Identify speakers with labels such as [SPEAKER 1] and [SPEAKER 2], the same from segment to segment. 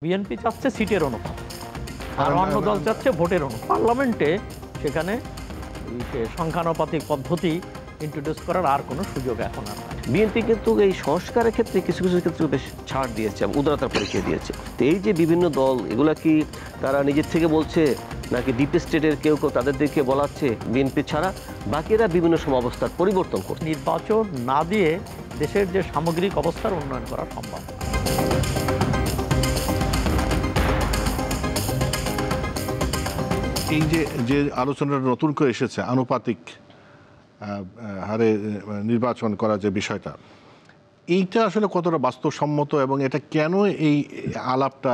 [SPEAKER 1] BNP চাচ্ছে সিটের অনুপাত, আর অন্য দল চাচ্ছে ভোটের অনুপাত। পার্লামেন্টে সেখানে সংখ্যানুপাতিক পদ্ধতি ইন্ট্রোডিউস করার আর কোনো সুযোগ এখন আর নাই।
[SPEAKER 2] বিএনপি কিন্তু এই সংস্কারের ক্ষেত্রে কিছু কিছু ক্ষেত্রে বেশ ছাড় দিয়েছে, উদারতার পরিচয় দিয়েছে। তো এই যে বিভিন্ন দল, এগুলা কি তারা নিজের থেকে বলছে, নাকি ডিপ স্টেটের কেউ কেউ তাদের দিকে বলাচ্ছে বিএনপি ছাড়া বাকিরা বিভিন্ন সময় অবস্থার পরিবর্তন করছে?
[SPEAKER 1] নির্বাচন না দিয়ে দেশের যে সামগ্রিক অবস্থার উন্নয়ন করা সম্ভব না।
[SPEAKER 3] এই যে আলোচনাটা নতুন করে এসেছে আনুপাতিক হারে নির্বাচন করার যে বিষয়টা, এইটা আসলে কতটা বাস্তবসম্মত এবং এটা কেন এই আলাপটা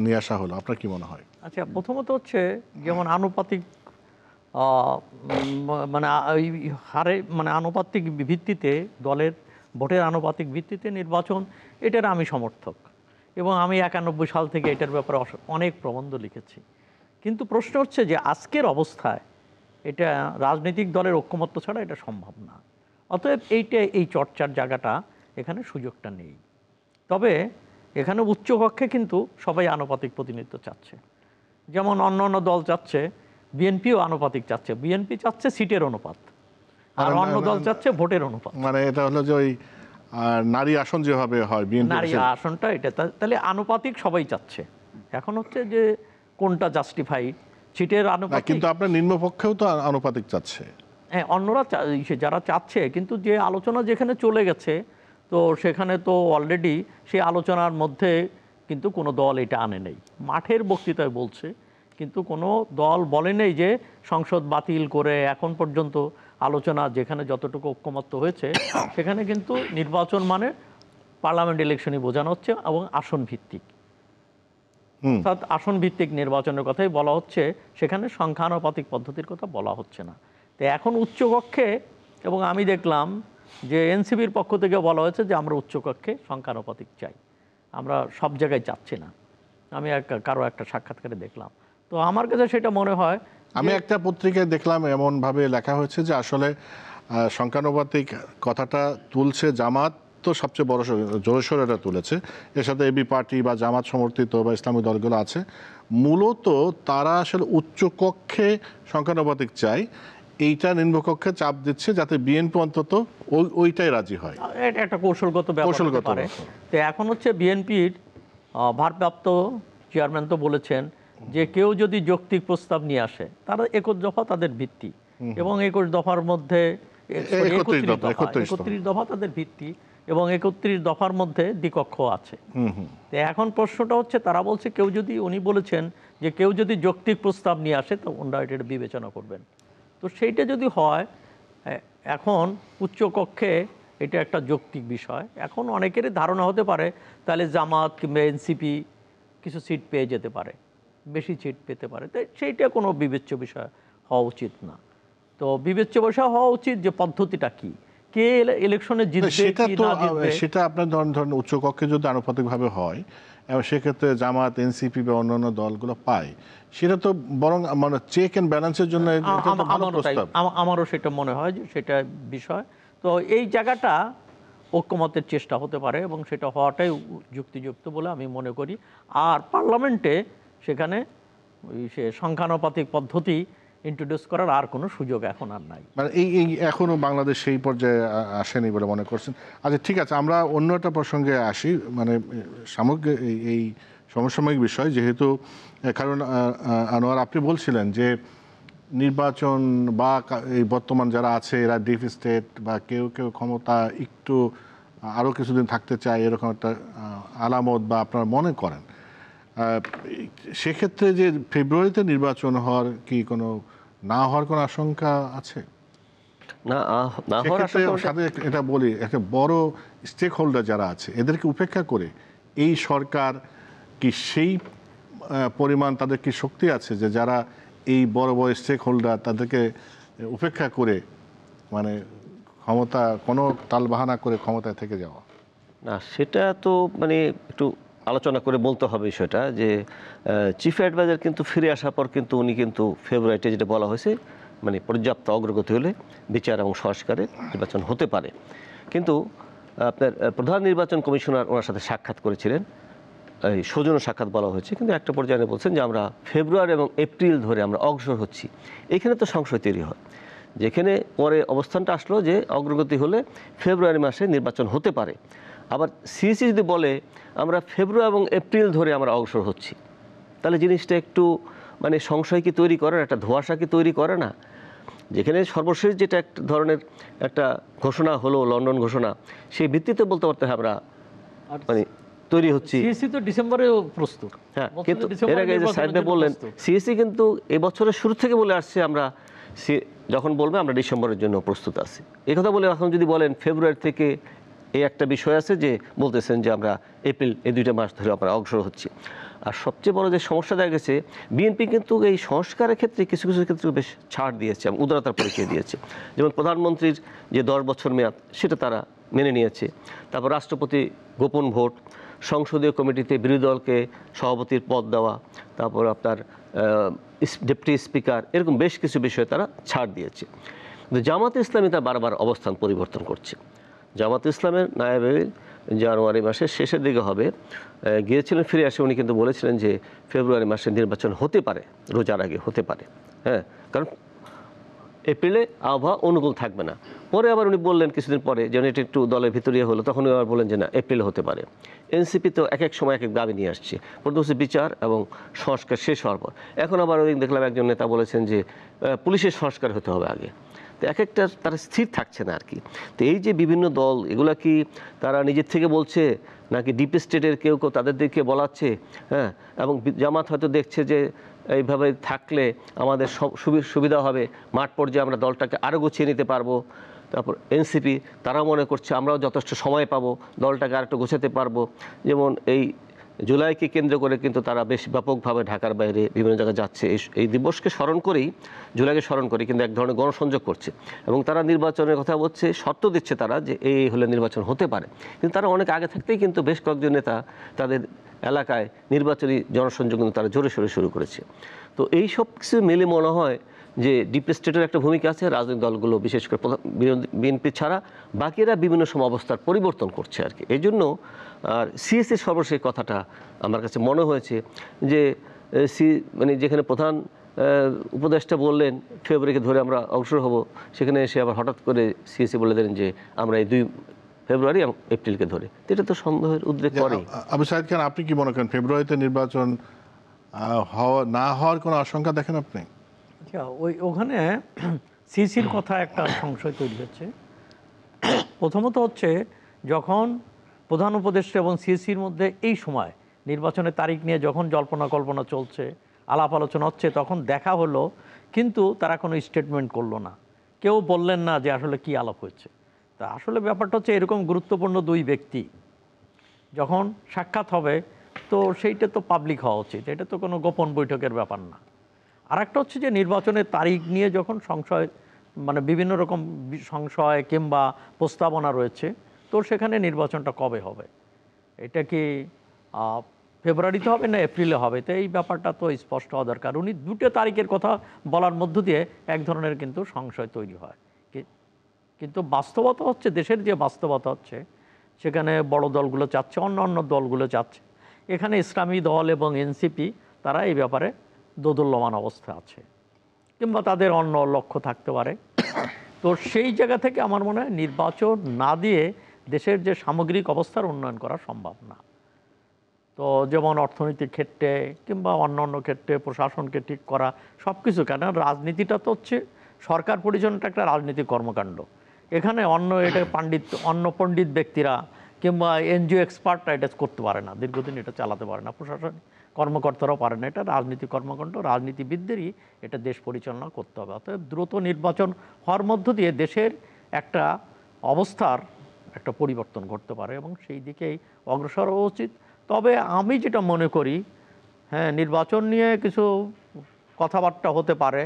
[SPEAKER 3] নিয়ে আসা হলো, আপনার কি মনে হয়?
[SPEAKER 1] আচ্ছা, প্রথমত হচ্ছে যেমন আনুপাতিক মানে ওই হারে মানে আনুপাতিক ভিত্তিতে দলের ভোটের আনুপাতিক ভিত্তিতে নির্বাচন, এটার আমি সমর্থক এবং আমি 91 সাল থেকে এটার ব্যাপারে অনেক প্রবন্ধ লিখেছি। কিন্তু প্রশ্ন হচ্ছে যে আজকের অবস্থায় এটা রাজনৈতিক দলের ঐক্যমত্য ছাড়া এটা সম্ভব না। অতএব এই চর্চার জায়গাটা এখানে সুযোগটা নেই। তবে এখানে উচ্চকক্ষে কিন্তু সবাই আনুপাতিক প্রতিনিধিত্ব চাচ্ছে। যেমন অন্য দল চাচ্ছে, বিএনপিও আনুপাতিক চাচ্ছে। বিএনপি চাচ্ছে সিটের অনুপাত, আর অন্য দল চাচ্ছে ভোটের অনুপাত।
[SPEAKER 3] মানে এটা হলো যে ওই নারী আসন যেভাবে হয়,
[SPEAKER 1] নারী আসনটা এটা, তাহলে আনুপাতিক সবাই চাচ্ছে। এখন হচ্ছে যে কোনটা জাস্টিফাইড, সিটের আনুপাতিক।
[SPEAKER 3] কিন্তু আপনার নিম্নপক্ষেও তো আনুপাতিক চাচ্ছে।
[SPEAKER 1] হ্যাঁ, অন্যরা যারা চাচ্ছে, কিন্তু যে আলোচনা যেখানে চলে গেছে, তো সেখানে তো অলরেডি সেই আলোচনার মধ্যে কিন্তু কোনো দল এটা আনে নেই। মাঠের বক্তৃতায় বলছে, কিন্তু কোনো দল বলে নেই যে সংসদ বাতিল করে। এখন পর্যন্ত আলোচনা যেখানে যতটুকু ঐক্যমত্য হয়েছে, সেখানে কিন্তু নির্বাচন মানে পার্লামেন্ট ইলেকশনই বোঝানো হচ্ছে এবং আসন ভিত্তিক, অর্থাৎ আসন ভিত্তিক নির্বাচনের কথাই বলা হচ্ছে, সেখানে সংখ্যানুপাতিক পদ্ধতির কথা বলা হচ্ছে না। তো এখন উচ্চকক্ষে, এবং আমি দেখলাম যে এনসিপির পক্ষ থেকে বলা হয়েছে যে আমরা উচ্চকক্ষে সংখ্যানুপাতিক চাই, আমরা সব জায়গায় চাচ্ছি না। আমি কারো একটা সাক্ষাৎকারে দেখলাম, তো আমার কাছে সেটা মনে হয়।
[SPEAKER 3] আমি একটা পত্রিকায় দেখলাম এমনভাবে লেখা হয়েছে যে আসলে সংখ্যানুপাতিক কথাটা তুলছে জামাত, তো সবচেয়ে বড় জোরেশোরে এটা তুলেছে, এর সাথে এবি পার্টি বা জামাত সমর্থিত বা ইসলামী দলগুলো আছে। মূলত তারা আসলে উচ্চকক্ষে সংখ্যানুপাতিক চায়, এইটা নিম্নকক্ষে চাপ দিচ্ছে যাতে বিএনপি অন্তত ওইটাই রাজি হয়।
[SPEAKER 1] এটা একটা কৌশলগত ব্যাপার। তো এখন হচ্ছে বিএনপির ভারপ্রাপ্ত চেয়ারম্যান তো বলেছেন যে কেউ যদি যৌক্তিক প্রস্তাব নিয়ে আসে, তারা 21 দফা তাদের ভিত্তি, এবং 21 দফার মধ্যে 31 দফা তাদের ভিত্তি, এবং 31 দফার মধ্যে দ্বিকক্ষ আছে। তো এখন প্রশ্নটা হচ্ছে, তারা বলছে কেউ যদি, উনি বলেছেন যে কেউ যদি যৌক্তিক প্রস্তাব নিয়ে আসে, তো ওনারা এটা বিবেচনা করবেন। তো সেইটা যদি হয়, এখন উচ্চকক্ষে এটা একটা যৌক্তিক বিষয়। এখন অনেকেরই ধারণা হতে পারে তাহলে জামাত কিংবা এনসিপি কিছু সিট পেয়ে যেতে পারে, বেশি সিট পেতে পারে। তাই সেইটা কোনো বিবেচ্য বিষয় হওয়া উচিত না। তো বিবেচ্য বিষয় হওয়া উচিত যে পদ্ধতিটা কি, কে ইলেকশনে জিতবে।
[SPEAKER 3] সেটা আপনার ধরেন উচ্চকক্ষে যদি আনুপাতিকভাবে হয় এবং সেক্ষেত্রে জামাত, এনসিপি বা অন্যান্য দলগুলো পায়, সেটা তো বরং মানে চেক অ্যান্ড ব্যালেন্সের জন্য
[SPEAKER 1] আমারও সেটা মনে হয় যে সেটা বিষয়। তো এই জায়গাটা ঐক্যমতের চেষ্টা হতে পারে, এবং সেটা হওয়াটাই যুক্তিযুক্ত বলে আমি মনে করি। আর পার্লামেন্টে সেখানে সে সংখ্যানুপাতিক পদ্ধতি ইন্ট্রোডিউস করার আর কোনো সুযোগ এখন আর নাই।
[SPEAKER 3] মানে এই এখনো বাংলাদেশ সেই পর্যায়ে আসেনি বলে মনে করছেন? আচ্ছা, ঠিক আছে, আমরা অন্য একটা প্রসঙ্গে আসি, মানে সামগ্রিক এই সমসাময়িক বিষয় যেহেতু, কারণ আনোয়ার আপনি বলছিলেন যে নির্বাচন বা এই বর্তমান যারা আছে এরা ডিপ স্টেট বা কেউ কেউ ক্ষমতা একটু আরও কিছুদিন থাকতে চায়, এরকম একটা আলামত বা আপনারা মনে করেন। সেক্ষেত্রে যে ফেব্রুয়ারিতে নির্বাচন হওয়ার কি কোনো না হওয়ার কোনো আশঙ্কা আছে? সাথে এটা বলি, একটা বড় স্টেক হোল্ডার যারা আছে এদেরকে উপেক্ষা করে এই সরকার কি সেই পরিমাণ, তাদের কি শক্তি আছে যে যারা এই বড় বড় স্টেক হোল্ডার তাদেরকে উপেক্ষা করে মানে ক্ষমতা কোনো তালবাহানা করে ক্ষমতায় থেকে যাওয়া?
[SPEAKER 2] না, সেটা তো মানে একটু আলোচনা করে বলতে হবে বিষয়টা, যে চিফ অ্যাডভাইজার কিন্তু ফিরে আসার পর কিন্তু উনি কিন্তু ফেব্রুয়ারিতে যেটা বলা হয়েছে, মানে পর্যাপ্ত অগ্রগতি হলে বিচার এবং সংস্কারে নির্বাচন হতে পারে। কিন্তু আপনার প্রধান নির্বাচন কমিশনার ওনার সাথে সাক্ষাৎ করেছিলেন, এই সৌজন্য সাক্ষাৎ বলা হয়েছে, কিন্তু একটা পর্যায়ে বলছেন যে আমরা ফেব্রুয়ারি এবং এপ্রিল ধরে আমরা অগ্রসর হচ্ছি। এখানে তো সংশয় তৈরি হয়, যেখানে পরে অবস্থানটা আসলো যে অগ্রগতি হলে ফেব্রুয়ারি মাসে নির্বাচন হতে পারে। আবার সিইসি যদি বলে আমরা ফেব্রুয়ারি এবং এপ্রিল ধরে আমরা অগ্রসর হচ্ছি, তাহলে জিনিসটা একটু মানে সংশয় কি তৈরি করে না, একটা ধোঁয়াশা কি তৈরি করে না? যেখানে সর্বশেষ যেটা এক ধরনের একটা ঘোষণা হলো, লন্ডন ঘোষণা, সেই ভিত্তিতে বলতে পারতে আমরা মানে তৈরি হচ্ছি।
[SPEAKER 1] সিএসসি তো ডিসেম্বরে প্রস্তুত।
[SPEAKER 2] হ্যাঁ, কিন্তু এর আগে যে সাহেব বললেন সিএসসি কিন্তু এই বছরের শুরু থেকে বলে আসছে আমরা যখন বলবে আমরা ডিসেম্বরের জন্য প্রস্তুত আছি। এই কথা বলে এখন যদি বলেন ফেব্রুয়ারি থেকে, এই একটা বিষয় আছে যে বলতেছেন যে আমরা এপ্রিল, এই 2টা মাস ধরে আমরা অগ্রসর হচ্ছি। আর সবচেয়ে বড় যে সমস্যা দেখা গেছে, বিএনপি কিন্তু এই সংস্কারের ক্ষেত্রে কিছু কিছু ক্ষেত্রে বেশ ছাড় দিয়েছে এবং উদারতার পরিচয় দিয়েছে। যেমন প্রধানমন্ত্রীর যে 10 বছর মেয়াদ, সেটা তারা মেনে নিয়েছে। তারপর রাষ্ট্রপতি গোপন ভোট, সংসদীয় কমিটিতে বিরোধী দলকে সভাপতির পদ দেওয়া, তারপর আপনার ডেপুটি স্পিকার, এরকম বেশ কিছু বিষয়ে তারা ছাড় দিয়েছে। কিন্তু জামাত ইসলামী তার বারবার অবস্থান পরিবর্তন করছে। জামাত ইসলামের নায়েব জানুয়ারি মাসের শেষের দিকে হবে গিয়েছিলেন, ফিরে আসে উনি কিন্তু বলেছিলেন যে ফেব্রুয়ারি মাসে নির্বাচন হতে পারে, রোজার আগে হতে পারে। হ্যাঁ, কারণ এপ্রিলে আবহাওয়া অনুকূল থাকবে না। পরে আবার উনি বললেন কিছুদিন পরে, যখন এটা একটু দলের ভিতরিয়ে হলো, তখন আবার বললেন যে না, এপ্রিলে হতে পারে। এনসিপি তো এক এক সময় এক এক দাবি নিয়ে আসছে, প্রথম হচ্ছে বিচার এবং সংস্কার শেষ হওয়ার পর। এখন আবার ওই দেখলাম একজন নেতা বলেছেন যে পুলিশের সংস্কার হতে হবে আগে। তো এক একটা তারা স্থির থাকছে না আর কি। তো এই যে বিভিন্ন দল, এগুলা কি তারা নিজের থেকে বলছে নাকি ডিপ স্টেটের কেউ কেউ তাদেরকে বলাচ্ছে? হ্যাঁ, এবং জামাত হয়তো দেখছে যে এইভাবে থাকলে আমাদের সুবিধা হবে, মাঠ পর্যায়ে আমরা দলটাকে আরও গুছিয়ে নিতে পারবো। তারপর এনসিপি তারাও মনে করছে আমরাও যথেষ্ট সময় পাবো, দলটাকে আরেকটু গোছাতে পারবো। যেমন এই জুলাইকে কেন্দ্র করে কিন্তু তারা বেশ ব্যাপকভাবে ঢাকার বাইরে বিভিন্ন জায়গায় যাচ্ছে। এই দিবসকে স্মরণ করেই, জুলাইকে স্মরণ করেই কিন্তু এক ধরনের গণসংযোগ করছে এবং তারা নির্বাচনের কথা বলছে, শর্ত দিচ্ছে তারা যে এই হলে নির্বাচন হতে পারে। কিন্তু তারা অনেক আগে থাকতেই কিন্তু বেশ কয়েকজন নেতা তাদের এলাকায় নির্বাচনী জনসংযোগ কিন্তু তারা জোরে সোরে শুরু করেছে। তো এই সব কিছু মিলে মনে হয় যে ডিপ স্টেটের একটা ভূমিকা আছে। রাজনৈতিক দলগুলো বিশেষ করে বিএনপি ছাড়া বাকিরা বিভিন্ন সময় অবস্থার পরিবর্তন করছে আর কি। এই জন্য আর সিএসসির সর্বশেষ কথাটা আমার কাছে মনে হয়েছে যে মানে যেখানে প্রধান উপদেষ্টা বললেন ফেব্রুয়ারিকে ধরে আমরা অগ্রসর হব, সেখানে এসে আবার হঠাৎ করে সিএসসি বলে দিলেন যে আমরা এই 2 ফেব্রুয়ারি এবং এপ্রিলকে ধরে। এটা তো সন্দেহের উদ্রেক করে।
[SPEAKER 3] আবু সাইদ খান, আপনি কি মনে করেন ফেব্রুয়ারিতে নির্বাচন না হওয়ার কোনো আশঙ্কা দেখেন আপনি?
[SPEAKER 1] আচ্ছা, ওখানে সিসির কথা একটা সংশয় তৈরি হচ্ছে। প্রথমত হচ্ছে, যখন প্রধান উপদেষ্টা এবং সিএসির মধ্যে এই সময় নির্বাচনের তারিখ নিয়ে যখন জল্পনা কল্পনা চলছে, আলাপ আলোচনা হচ্ছে, তখন দেখা হলো, কিন্তু তারা কোনো স্টেটমেন্ট করলো না, কেউ বললেন না যে আসলে কি আলাপ হয়েছে। তা আসলে ব্যাপারটা হচ্ছে, এরকম গুরুত্বপূর্ণ 2 ব্যক্তি যখন সাক্ষাৎ হবে, তো সেইটা তো পাবলিক হওয়া উচিত, এটা তো কোনো গোপন বৈঠকের ব্যাপার না। আর একটা হচ্ছে যে নির্বাচনের তারিখ নিয়ে যখন সংশয়, মানে বিভিন্ন রকম সংশয় কিংবা প্রস্তাবনা রয়েছে, তো সেখানে নির্বাচনটা কবে হবে, এটা কি ফেব্রুয়ারিতে হবে না এপ্রিলে হবে, তো এই ব্যাপারটা তো স্পষ্ট হওয়া দরকার। উনি 2টা তারিখের কথা বলার মধ্য দিয়ে এক ধরনের কিন্তু সংশয় তৈরি হয়। কিন্তু বাস্তবতা হচ্ছে, দেশের যে বাস্তবতা হচ্ছে, সেখানে বড় দলগুলো চাচ্ছে, অন্য দলগুলো চাচ্ছে। এখানে ইসলামী দল এবং এনসিপি তারা এই ব্যাপারে দোদুল্যমান অবস্থা আছে, কিংবা তাদের অন্য লক্ষ্য থাকতে পারে। তো সেই জায়গা থেকে আমার মনে হয় নির্বাচন না দিয়ে দেশের যে সামগ্রিক অবস্থার উন্নয়ন করা সম্ভব না। তো যেমন অর্থনৈতিক ক্ষেত্রে কিংবা অন্য ক্ষেত্রে প্রশাসনকে ঠিক করা, সব কিছু, কেন রাজনীতিটা তো হচ্ছে সরকার পরিচালনাটা একটা রাজনৈতিক কর্মকাণ্ড। এখানে অন্য পণ্ডিত ব্যক্তিরা কিংবা এনজিও এক্সপার্টরা এটা করতে পারে না, দীর্ঘদিন এটা চালাতে পারে না, প্রশাসন কর্মকর্তারাও পারে না। এটা রাজনীতি কর্মকাণ্ড, রাজনীতিবিদদেরই এটা দেশ পরিচালনা করতে হবে। অতএব দ্রুত নির্বাচন হওয়ার মধ্য দিয়ে দেশের একটা অবস্থার একটা পরিবর্তন ঘটতে পারে এবং সেই দিকেই অগ্রসর হওয়া উচিত। তবে আমি যেটা মনে করি, হ্যাঁ, নির্বাচন নিয়ে কিছু কথাবার্তা হতে পারে,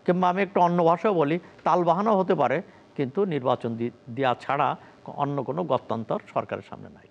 [SPEAKER 1] কিংবা আমি একটু অন্য ভাষাও বলি, তালবাহানা হতে পারে, কিন্তু নির্বাচন দেওয়া ছাড়া অন্য কোনো গত্যন্তর সরকারের সামনে নাই।